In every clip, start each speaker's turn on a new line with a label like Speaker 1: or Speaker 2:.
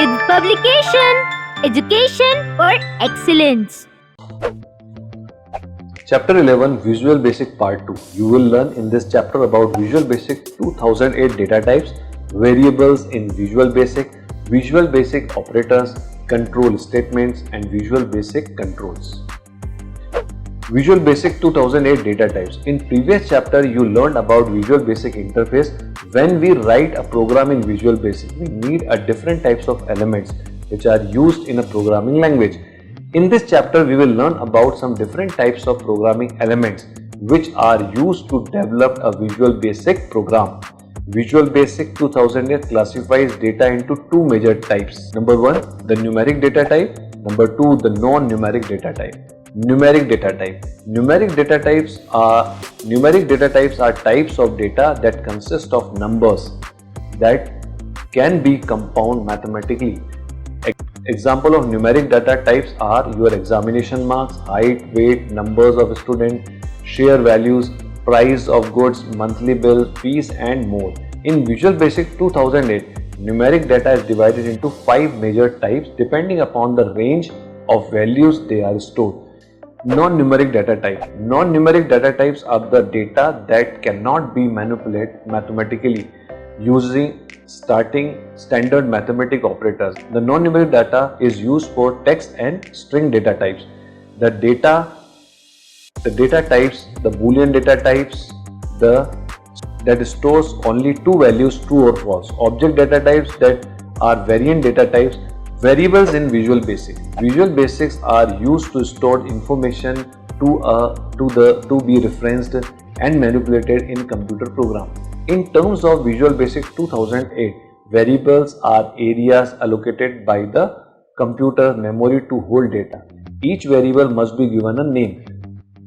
Speaker 1: with publication, education for excellence.
Speaker 2: Chapter 11 Visual Basic Part 2. You will learn in this chapter about Visual Basic 2008 data types, variables in Visual Basic operators, control statements and Visual Basic controls. Visual Basic 2008 data types. In previous chapter you learned about Visual Basic interface. When we write a program in Visual Basic, we need a different types of elements which are used in a programming language. In this chapter we will learn about some different types of programming elements which are used to develop a Visual Basic program. Visual Basic 2008 classifies data into two major types. Number 1, the numeric data type. Number 2, the non-numeric data type. Numeric data type. Numeric data types are types of data that consist of numbers that can be compound mathematically. Example of numeric data types are your examination marks, height, weight, numbers of students, share values, price of goods, monthly bill, fees and more. In Visual Basic 2008, numeric data is divided into 5 major types depending upon the range of values they are stored. Non-numeric data type. Non-numeric data types are the data that cannot be manipulated mathematically using standard mathematical operators. The non-numeric data is used for text and string data types. The data types, the Boolean data types, that stores only two values, true or false. Object data types that are variant data types. Variables in Visual Basic. Visual Basics are used to store information to be referenced and manipulated in computer program. In terms of Visual Basic 2008, variables are areas allocated by the computer memory to hold data. Each variable must be given a name.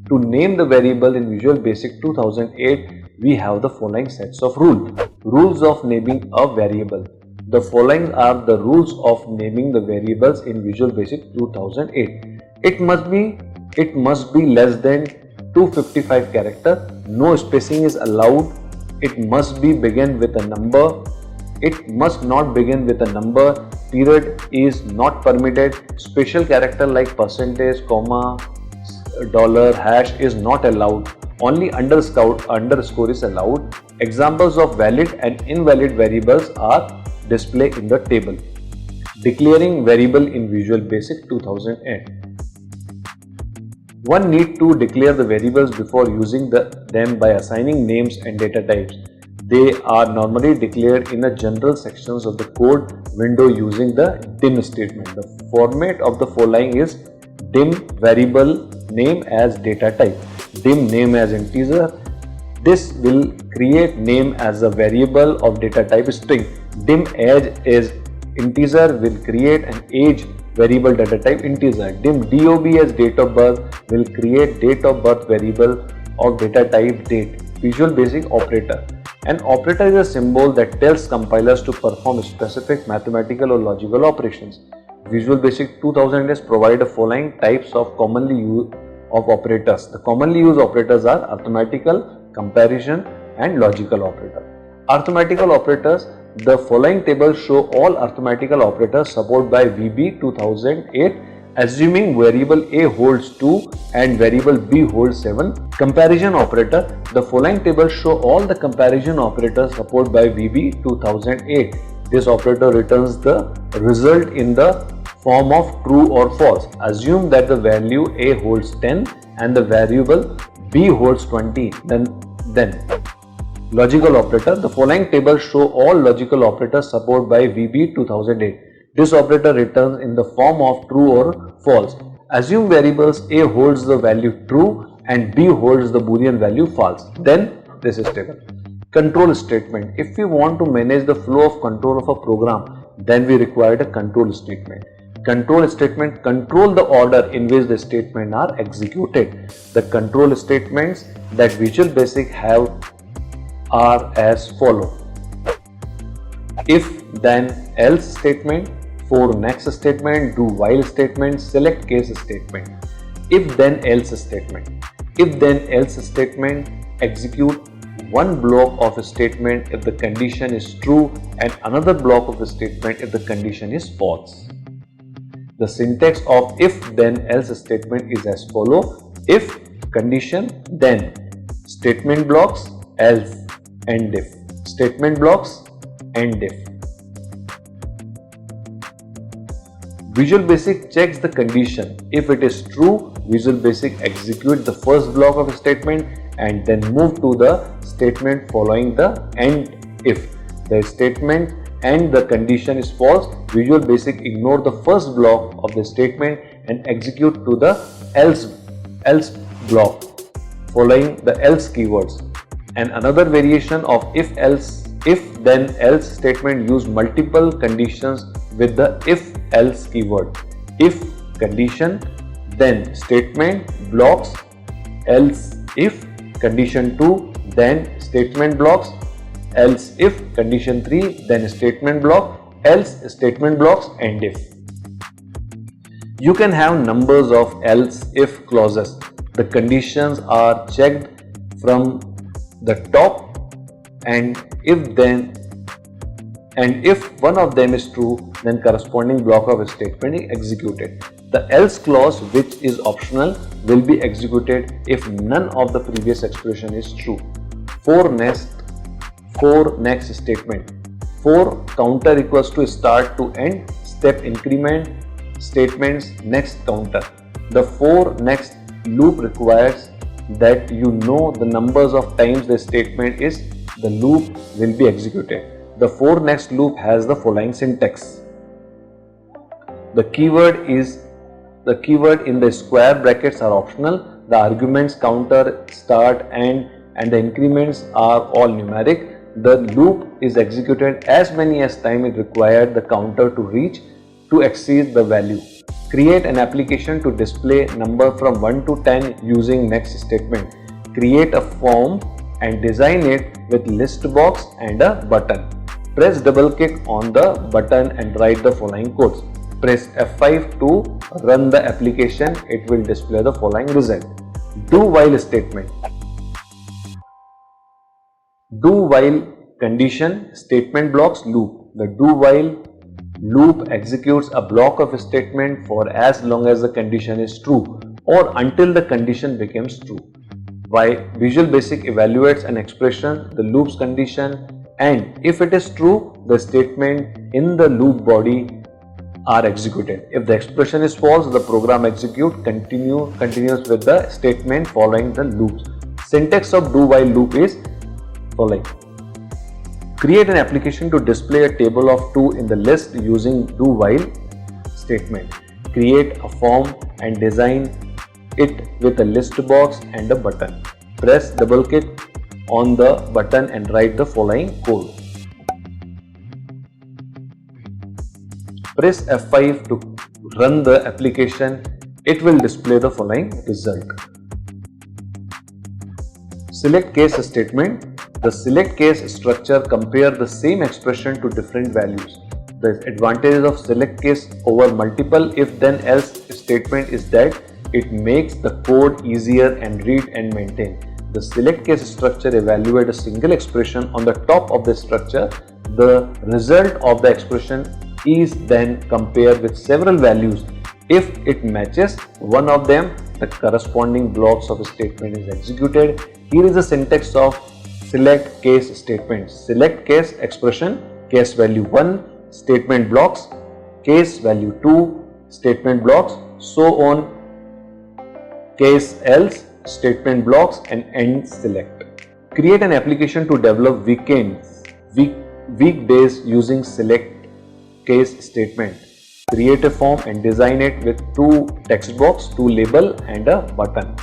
Speaker 2: To name the variable in Visual Basic 2008, we have the following sets of rules. Rules of naming a variable. The following are the rules of naming the variables in Visual Basic 2008. It must be less than 255 characters. No spacing is allowed. It must begin with a number. It must not begin with a number. Period is not permitted. Special character like percentage, comma, dollar, hash is not allowed. Only underscore is allowed. Examples of valid and invalid variables are displayed in the table. Declaring variable in Visual Basic 2008. One need to declare the variables before using them by assigning names and data types. They are normally declared in the general sections of the code window using the dim statement. The format of the following is dim variable name as data type, dim name as integer. This will create name as a variable of data type string. Dim age is integer will create an age variable data type integer. Dim DOB as date of birth will create date of birth variable of data type date. Visual Basic operator. An operator is a symbol that tells compilers to perform specific mathematical or logical operations. Visual Basic 2008 provide the following types of commonly used of operators. The commonly used operators are arithmetical, comparison and logical operator. Arithmetical operators. The following table show all arithmetical operators supported by VB 2008, assuming variable A holds 2 and variable B holds 7. Comparison operator. The following table show all the comparison operators supported by VB 2008. This operator returns the result in the form of true or false. Assume that the value A holds 10 and the variable B holds 20. Then logical operator. The following table show all logical operators supported by VB 2008. This operator returns in the form of true or false. Assume variables A holds the value true and B holds the Boolean value false. Then this is table. Control statement. If we want to manage the flow of control of a program, then we require a control statement. Control statement control the order in which the statement are executed. The control statements that Visual Basic have are as follow. If then else statement, for next statement, do while statement, select case statement. If then else statement. If then else statement execute one block of a statement if the condition is true and another block of a statement if the condition is false. The syntax of if then else statement is as follow: if condition, then statement blocks, else, and if. Statement blocks and if. Visual Basic checks the condition. If it is true, Visual Basic execute the first block of a statement and then move to the statement following the end. If the statement and the condition is false, Visual Basic ignore the first block of the statement and execute to the else block following the else keywords. And another variation of if then else statement use multiple conditions with the if else keyword. If condition, then statement blocks, else if condition 2, then statement blocks, else if condition 3, then statement block, else statement blocks, and if. You can have numbers of else if clauses. The conditions are checked from the top, and if one of them is true, then corresponding block of a statement is executed. The else clause, which is optional, will be executed if none of the previous expression is true. For next statement. For counter equals to start to end, step increment, statements next counter. The for next loop requires that you know the numbers of times the statement is the loop will be executed. The for next loop has the following syntax. The keyword in the square brackets are optional. The arguments counter, start, end, and the increments are all numeric. The loop is executed as many as time it required the counter to reach to exceed the value. Create an application to display number from 1 to 10 using next statement. Create a form and design it with list box and a button. Press double click on the button and write the following codes. Press F5 to run the application. It will display the following result. Do while statement. Do while condition, statement blocks, loop. The do while loop executes a block of a statement for as long as the condition is true or until the condition becomes true. Why Visual Basic evaluates an expression, the loop's condition, and if it is true, the statement in the loop body are executed. If the expression is false, the program continues with the statement following the loops. Syntax of do while loop is following. Create an application to display a table of 2 in the list using do while statement. Create a form and design it with a list box and a button. Press double click on the button and write the following code. Press F5 to run the application. It will display the following result. Select case statement. The select case structure compares the same expression to different values. The advantages of select case over multiple if then else statement is that it makes the code easier and read and maintain. The select case structure evaluates a single expression on the top of the structure. The result of the expression is then compared with several values. If it matches one of them, the corresponding blocks of a statement is executed. Here is the syntax of select case statement. Select case expression, case value 1, statement blocks, case value 2, statement blocks, so on, case else, statement blocks, and end select. Create an application to develop weekdays using select case statement. Create a form and design it with 2 text box, 2 label, and a button.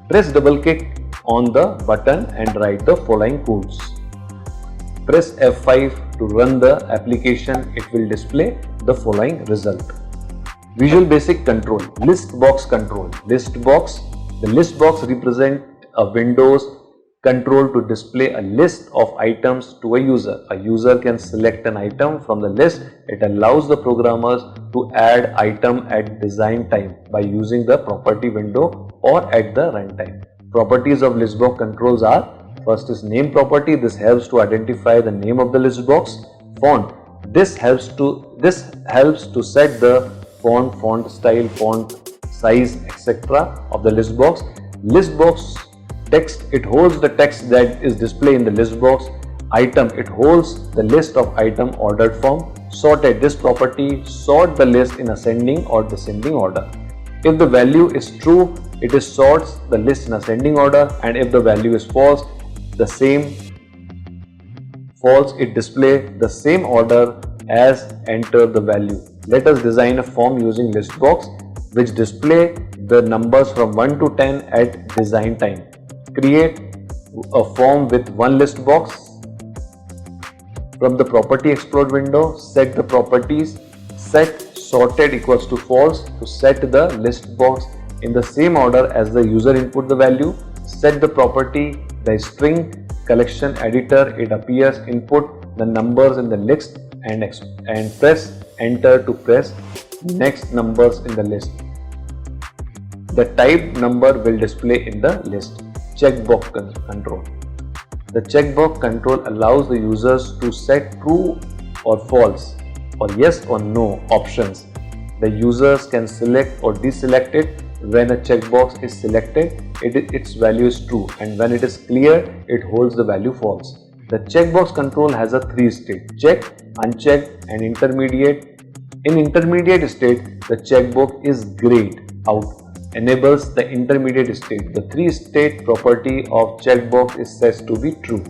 Speaker 2: Press double click on the button and write the following codes. Press F5 to run the application. It will display the following result. Visual Basic control, list box control. List box. The list box represents a Windows control to display a list of items to a user. A user can select an item from the list. It allows the programmers to add item at design time by using the property window or at the runtime. Properties of list box controls are First is name property. This helps to identify the name of the list box. Font. This helps to set the font style, font size, etc. of the list box. List box text. It holds the text that is displayed in the list box. Item. It holds the list of item ordered form. Sorted. This property sort the list in ascending or descending order. If the value is true, it sorts the list in ascending order, and if the value is false, it displays the same order as enter the value. Let us design a form using list box which display the numbers from 1 to 10 at design time. Create a form with one list box. From the property explorer window, set the properties. Set sorted equals to false to set the list box in the same order as the user input the value. Set the property the string collection editor. It appears. Input the numbers in the list and press enter to press next numbers in the list. The type number will display in the list. Checkbox control. The checkbox control allows the users to set true or false or yes or no options. The users can select or deselect it. When a checkbox is selected, its value is true, and when it is clear, it holds the value false. The checkbox control has a 3-state: check, unchecked, and intermediate. In intermediate state, the checkbox is grayed out, enables the intermediate state. The 3-state property of checkbox is said to be true.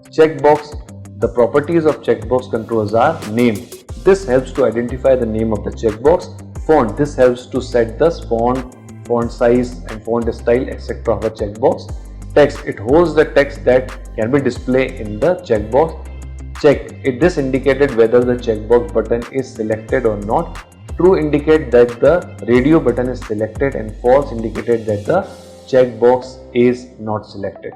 Speaker 2: Checkbox. The properties of checkbox controls are name. This helps to identify the name of the checkbox. Font. This helps to set the font size and font style, etc. of a checkbox. Text. It holds the text that can be displayed in the checkbox. Check. This indicated whether the checkbox button is selected or not. True indicate that the radio button is selected, and false indicated that the checkbox is not selected.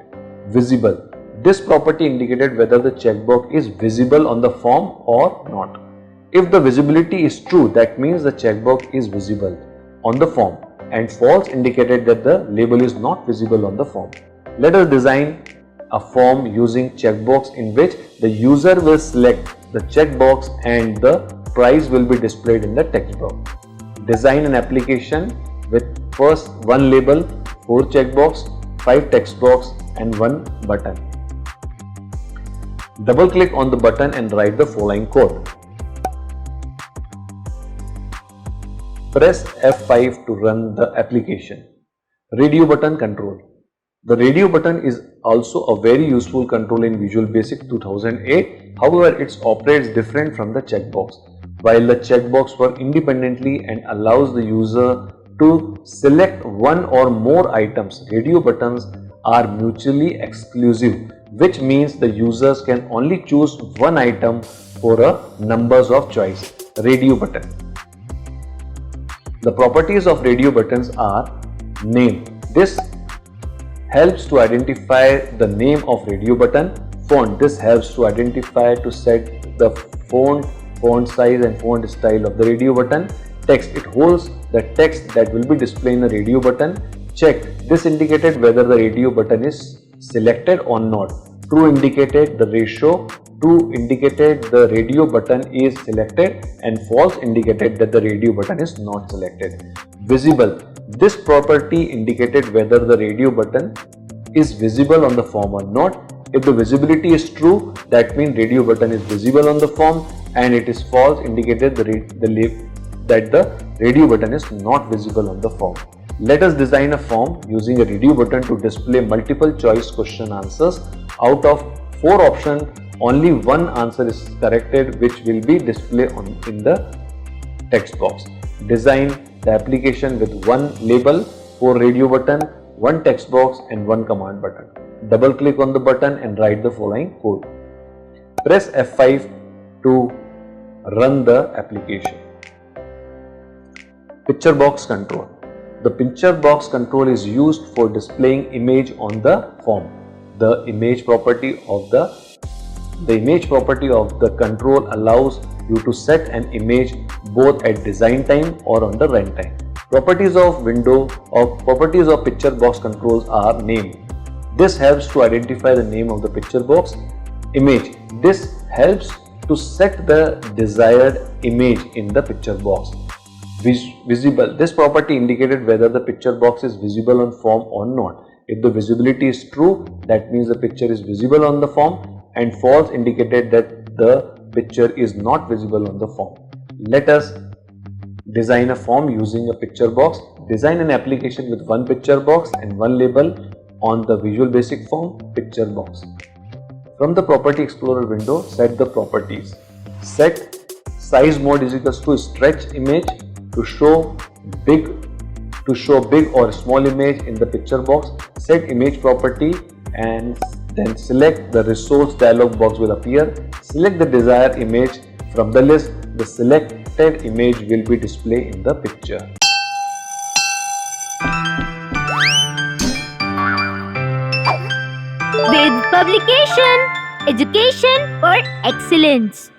Speaker 2: Visible. This property indicated whether the checkbox is visible on the form or not. If the visibility is true, that means the checkbox is visible on the form, and false indicated that the label is not visible on the form. Let us design a form using checkbox in which the user will select the checkbox and the price will be displayed in the text box. Design an application with first one label, 4 checkbox, 5 text box, and 1 button. Double click on the button and write the following code. Press F5 to run the application. Radio button control. The radio button is also a very useful control in Visual Basic 2008. However, it operates different from the checkbox. While the checkbox works independently and allows the user to select one or more items, radio buttons are mutually exclusive, which means the users can only choose one item for a numbers of choice. Radio button. The properties of radio buttons are name. This helps to identify the name of radio button. Font. This helps to identify to set the font size and font style of the radio button. Text. It holds the text that will be displayed in the radio button. Check. This indicated whether the radio button is selected or not. True indicated the ratio. True indicated the radio button is selected, and false indicated that the radio button is not selected. Visible. This property indicated whether the radio button is visible on the form or not. If the visibility is true, that means radio button is visible on the form, and it is false indicated that the radio button is not visible on the form. Let us design a form using a radio button to display multiple choice question answers. Out of 4 options, only one answer is corrected, which will be displayed in the text box. Design the application with one label, 4 radio button, 1 text box, and 1 command button. Double click on the button and write the following code. Press F5 to run the application. Picture box control. The picture box control is used for displaying image on the form. The image property of the control allows you to set an image both at design time or on the runtime. Properties of picture box controls are name. This helps to identify the name of the picture box. Image. This helps to set the desired image in the picture box. Visible. This property indicated whether the picture box is visible on form or not. If the visibility is true, that means the picture is visible on the form, and false indicated that the picture is not visible on the form. Let us design a form using a picture box. Design an application with one picture box and one label on the Visual Basic form picture box. From the Property Explorer window, set the properties. Set size mode is equals to stretch image to show big or small image in the picture box. Set image property and then select the resource dialog box will appear. Select the desired image from the list. The selected image will be displayed in the picture.
Speaker 1: With publication, education for excellence.